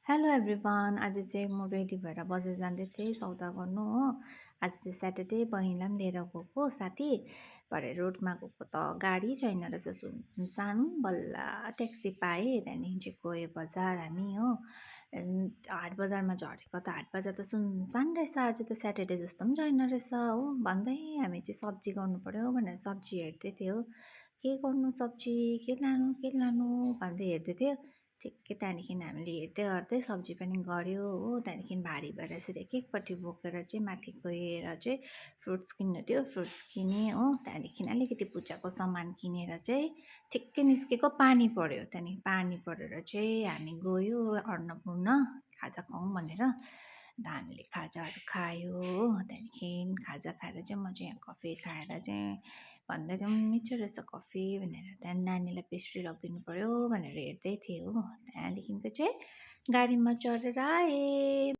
Hello everyone. आज चाहिँ म रेडी भएर बजार जाँदै थिएँ सौदा गर्नु हो। आज चाहिँ स्याटरडे, बहिनीलाई पनि लिएर गएको साथी। भरे रोडमा गएको त गाडी छैन रहेछ, सुनसान। बल्ल ट्याक्सी पाएँ, त्यहाँदेखि चाहिँ गयो बजार हामी हो। हाट बजारमा झरेको त हाट बजार त सुनसान रहेछ। आज त स्याटरडे जस्तो पनि छैन रहेछ हो। भन्दै हामी चाहिँ सब्जी गर्नु पर्यो भनेर सब्जी हेर्दै थियो। के गर्नु सब्जी, के लानु भन्दै हेर्दै थियो। ठिकै त्यहाँदेखि हामीले हेर्दै हेर्दै सब्जी पनि गऱ्यो हो। त्यहाँदेखि भारी भएर यसरी एकपट्टि बोकेर चाहिँ माथि गएर चाहिँ फ्रुट्स किन्नु थियो, फ्रुट्स किनेँ हो। त्यहाँदेखि अलिकति पूजाको सामान किनेर चाहिँ ठिक्कै निस्केको पानी पऱ्यो। त्यहाँदेखि पानी परेर चाहिँ हामी गयो अन्नपूर्ण खाजा खाउँ भनेर। अन्त हामीले खाजाहरू खायो हो। त्यहाँदेखि खाजा खाएर चाहिँ म चाहिँ यहाँ कफी खाएर चाहिँ भन्दै थियौँ मिठो रहेछ कफी भनेर। त्यहाँदेखि नानीलाई पेस्ट्री लगिदिनु पऱ्यो भनेर हेर्दै थिएँ हो। त्यहाँदेखिको चाहिँ गाडीमा चढेर आएँ।